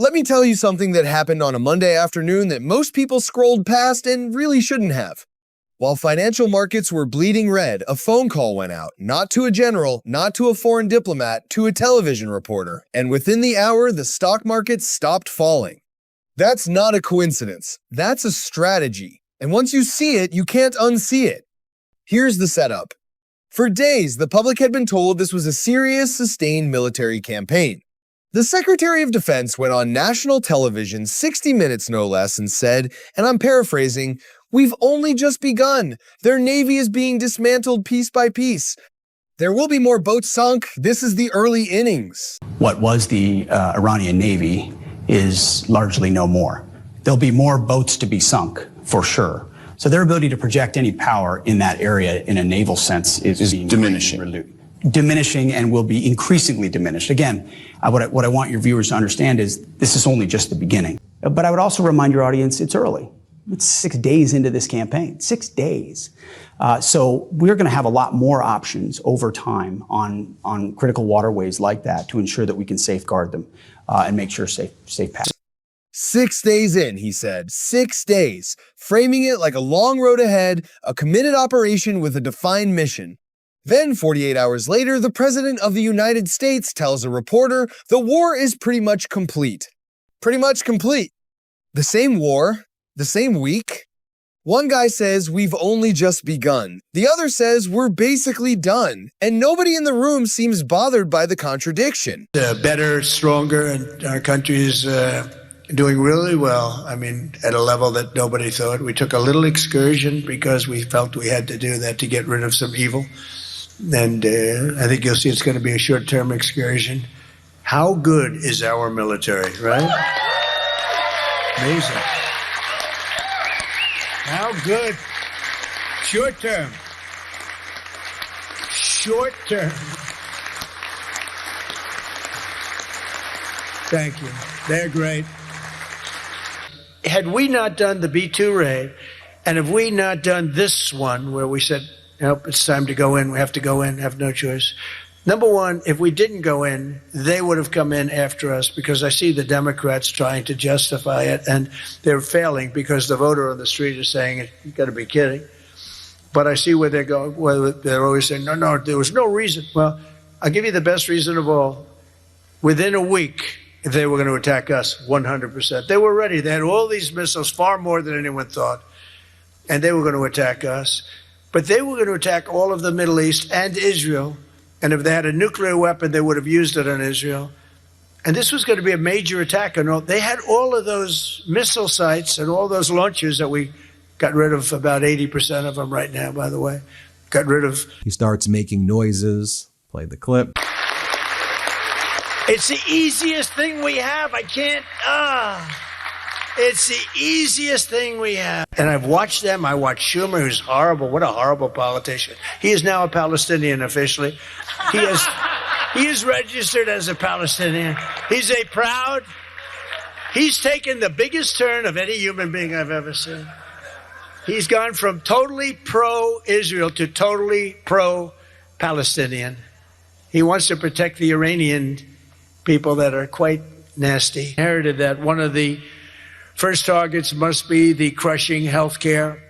Let me tell you something that happened on a Monday afternoon that most people scrolled past and really shouldn't have. While financial markets were bleeding red, a phone call went out, not to a general, not to a foreign diplomat, to a television reporter, and within the hour, the stock market stopped falling. That's not a coincidence. That's a strategy. And once you see it, you can't unsee it. Here's the setup. For days, the public had been told this was a serious, sustained military campaign. The Secretary of Defense went on national television, 60 Minutes no less, and said, and I'm paraphrasing, "We've only just begun. Their navy is being dismantled piece by piece. There will be more boats sunk. This is the early innings." What was the Iranian navy is largely no more. There'll be more boats to be sunk, for sure. So their ability to project any power in that area in a naval sense is diminishing and will be increasingly diminished. Again, what I want your viewers to understand is this is only just the beginning. But I would also remind your audience it's early. It's 6 days into this campaign, 6 days. So we're going to have a lot more options over time on critical waterways like that to ensure that we can safeguard them and make sure safe passage. 6 days in, he said. 6 days. Framing it like a long road ahead, a committed operation with a defined mission. Then, 48 hours later, the President of the United States tells a reporter the war is pretty much complete. Pretty much complete. The same war, the same week. One guy says we've only just begun. The other says we're basically done. And nobody in the room seems bothered by the contradiction. Better, stronger, and our country is doing really well. I mean, at a level that nobody thought. We took a little excursion because we felt we had to do that to get rid of some evil. And I think you'll see it's going to be a short-term excursion. How good is our military, right? Amazing. How good? Short-term. Short-term. Thank you. They're great. Had we not done the B-2 raid, and have we not done this one where we said, nope, it's time to go in, we have to go in, have no choice. Number one, if we didn't go in, they would have come in after us because I see the Democrats trying to justify it, and they're failing because the voter on the street is saying, you've got to be kidding. But I see where they're going, where they're always saying, no, there was no reason. Well, I'll give you the best reason of all. Within a week, they were going to attack us 100%. They were ready. They had all these missiles, far more than anyone thought, and they were going to attack us. But they were going to attack all of the Middle East and Israel. And if they had a nuclear weapon, they would have used it on Israel. And this was going to be a major attack. And they had all of those missile sites and all those launchers that we got rid of, about 80% of them right now, by the way. Got rid of. He starts making noises. Play the clip. It's the easiest thing we have. I can't. It's the easiest thing we have. And I've watched them. I watched Schumer, who's horrible. What a horrible politician. He is now a Palestinian officially. He is registered as a Palestinian. He's taken the biggest turn of any human being I've ever seen. He's gone from totally pro-Israel to totally pro-Palestinian. He wants to protect the Iranian people that are quite nasty. Inherited that one of the first targets must be the crushing healthcare.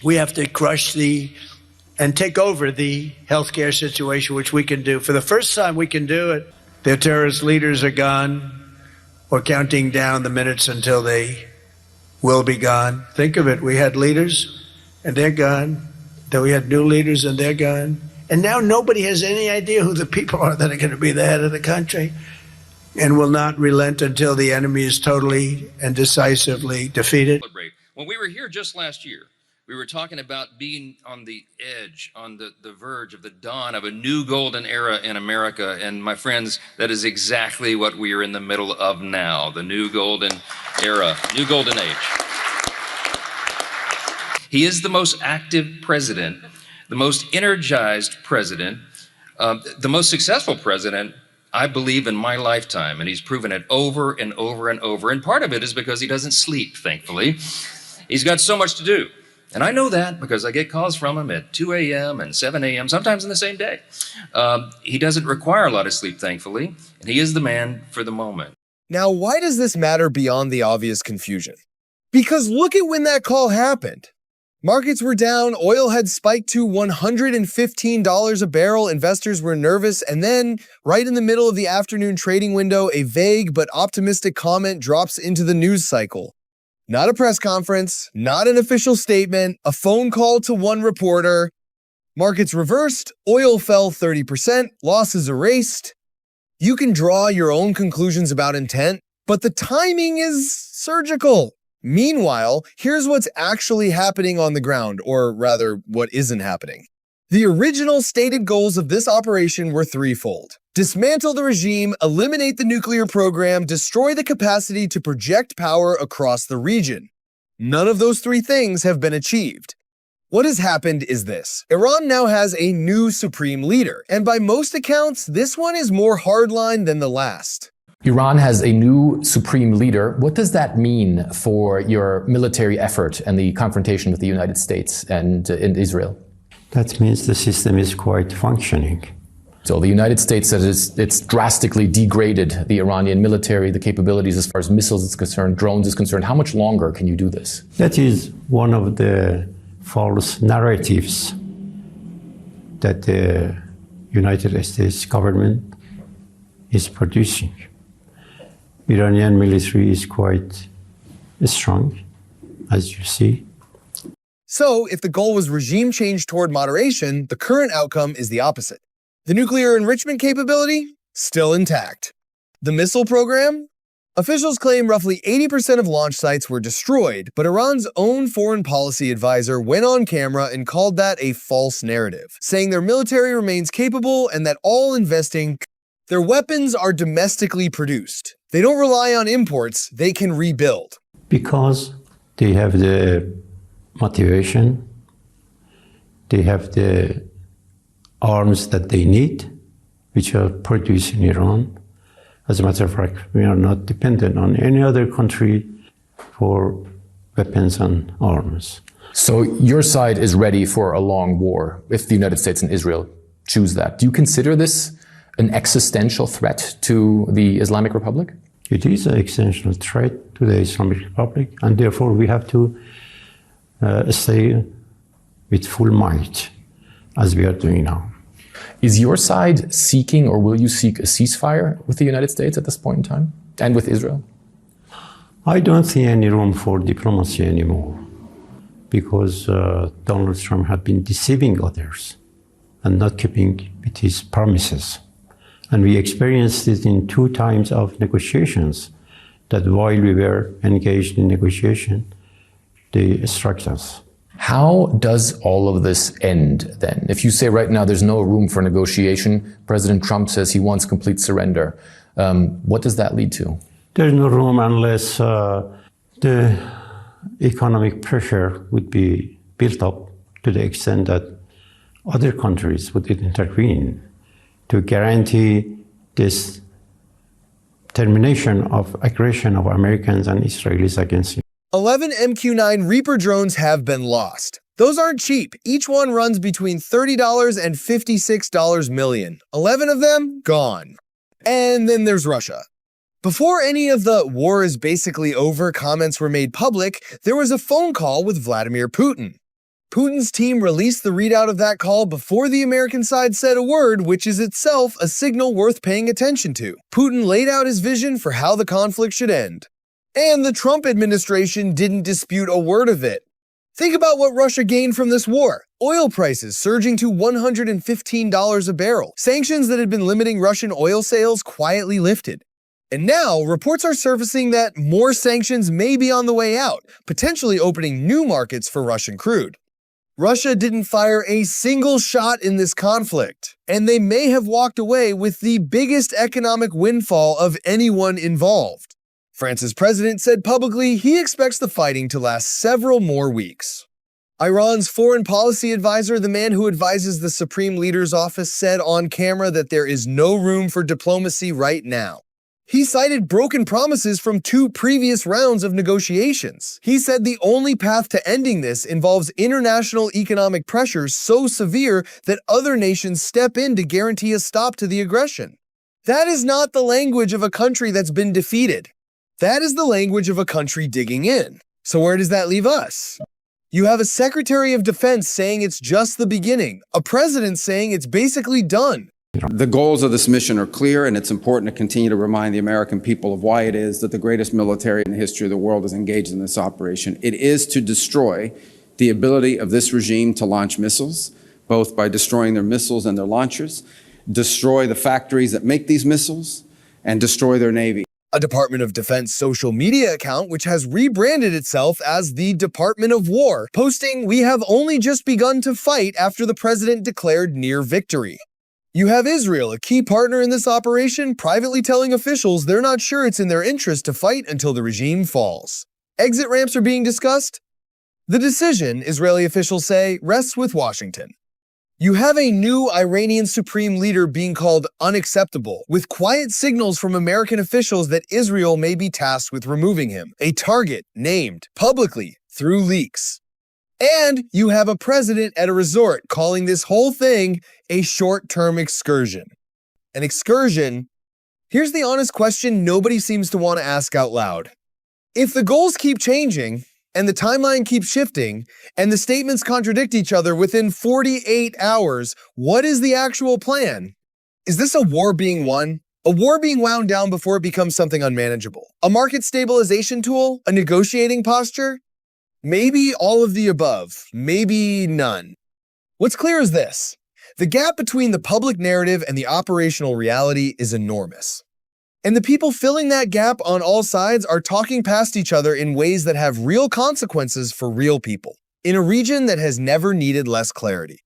We have to crush and take over the healthcare situation, which we can do. For the first time, we can do it. Their terrorist leaders are gone. We're counting down the minutes until they will be gone. Think of it. We had leaders, and they're gone. Then we had new leaders, and they're gone. And now nobody has any idea who the people are that are going to be the head of the country, and will not relent until the enemy is totally and decisively defeated. When we were here just last year, we were talking about being on the edge, on the verge of the dawn of a new golden era in America. And my friends, that is exactly what we are in the middle of now, the new golden era, new golden age. He is the most active president, the most energized president, the most successful president, I believe, in my lifetime, and he's proven it over and over and over. And part of it is because he doesn't sleep, thankfully. He's got so much to do. And I know that because I get calls from him at 2 a.m. and 7 a.m., sometimes in the same day. He doesn't require a lot of sleep, thankfully, and he is the man for the moment. Now, why does this matter beyond the obvious confusion? Because look at when that call happened. Markets were down, oil had spiked to $115 a barrel, investors were nervous, and then, right in the middle of the afternoon trading window, a vague but optimistic comment drops into the news cycle. Not a press conference, not an official statement, a phone call to one reporter. Markets reversed, oil fell 30%, losses erased. You can draw your own conclusions about intent, but the timing is surgical. Meanwhile, here's what's actually happening on the ground, or rather, what isn't happening. The original stated goals of this operation were threefold. Dismantle the regime, eliminate the nuclear program, destroy the capacity to project power across the region. None of those three things have been achieved. What has happened is this. Iran now has a new supreme leader, and by most accounts, this one is more hardline than the last. Iran has a new supreme leader. What does that mean for your military effort and the confrontation with the United States and Israel? That means the system is quite functioning. So the United States says it's drastically degraded the Iranian military, the capabilities as far as missiles is concerned, drones is concerned. How much longer can you do this? That is one of the false narratives that the United States government is producing. Iranian military is quite strong, as you see. So, if the goal was regime change toward moderation, the current outcome is the opposite. The nuclear enrichment capability? Still intact. The missile program? Officials claim roughly 80% of launch sites were destroyed, but Iran's own foreign policy advisor went on camera and called that a false narrative, saying their military remains capable and that all investing, their weapons are domestically produced. They don't rely on imports, they can rebuild. Because they have the motivation, they have the arms that they need, which are produced in Iran. As a matter of fact, we are not dependent on any other country for weapons and arms. So your side is ready for a long war if the United States and Israel choose that. Do you consider this an existential threat to the Islamic Republic? It is an existential threat to the Islamic Republic, and therefore we have to stay with full might, as we are doing now. Is your side seeking, or will you seek, a ceasefire with the United States at this point in time, and with Israel? I don't see any room for diplomacy anymore, because Donald Trump has been deceiving others and not keeping with his promises. And we experienced it in 2 times of negotiations, that while we were engaged in negotiation, they struck us. How does all of this end then? If you say right now there's no room for negotiation, President Trump says he wants complete surrender, what does that lead to? There's no room unless the economic pressure would be built up to the extent that other countries would intervene to guarantee this termination of aggression of Americans and Israelis against him. 11 MQ-9 Reaper drones have been lost. Those aren't cheap. Each one runs between $30 and $56 million. 11 of them, gone. And then there's Russia. Before any of the "war is basically over" comments were made public, there was a phone call with Vladimir Putin. Putin's team released the readout of that call before the American side said a word, which is itself a signal worth paying attention to. Putin laid out his vision for how the conflict should end. And the Trump administration didn't dispute a word of it. Think about what Russia gained from this war. Oil prices surging to $115 a barrel. Sanctions that had been limiting Russian oil sales quietly lifted. And now, reports are surfacing that more sanctions may be on the way out, potentially opening new markets for Russian crude. Russia didn't fire a single shot in this conflict, and they may have walked away with the biggest economic windfall of anyone involved. France's president said publicly he expects the fighting to last several more weeks. Iran's foreign policy advisor, the man who advises the Supreme Leader's office, said on camera that there is no room for diplomacy right now. He cited broken promises from 2 previous rounds of negotiations. He said the only path to ending this involves international economic pressure so severe that other nations step in to guarantee a stop to the aggression. That is not the language of a country that's been defeated. That is the language of a country digging in. So where does that leave us? You have a Secretary of Defense saying it's just the beginning, a president saying it's basically done. The goals of this mission are clear, and it's important to continue to remind the American people of why it is that the greatest military in the history of the world is engaged in this operation. It is to destroy the ability of this regime to launch missiles, both by destroying their missiles and their launchers, destroy the factories that make these missiles, and destroy their navy. A Department of Defense social media account which has rebranded itself as the Department of War, posting, "We have only just begun to fight after the president declared near victory." You have Israel, a key partner in this operation, privately telling officials they're not sure it's in their interest to fight until the regime falls. Exit ramps are being discussed. The decision, Israeli officials say, rests with Washington. You have a new Iranian supreme leader being called unacceptable, with quiet signals from American officials that Israel may be tasked with removing him, a target named publicly through leaks. And you have a president at a resort calling this whole thing a short-term excursion. An excursion? Here's the honest question nobody seems to want to ask out loud. If the goals keep changing, and the timeline keeps shifting, and the statements contradict each other within 48 hours, what is the actual plan? Is this a war being won? A war being wound down before it becomes something unmanageable? A market stabilization tool? A negotiating posture? Maybe all of the above, maybe none. What's clear is this: the gap between the public narrative and the operational reality is enormous. And the people filling that gap on all sides are talking past each other in ways that have real consequences for real people, in a region that has never needed less clarity.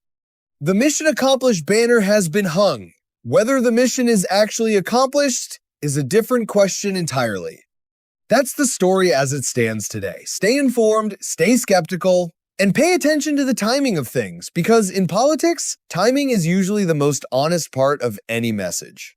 The mission accomplished banner has been hung. Whether the mission is actually accomplished is a different question entirely. That's the story as it stands today. Stay informed, stay skeptical, and pay attention to the timing of things, because in politics, timing is usually the most honest part of any message.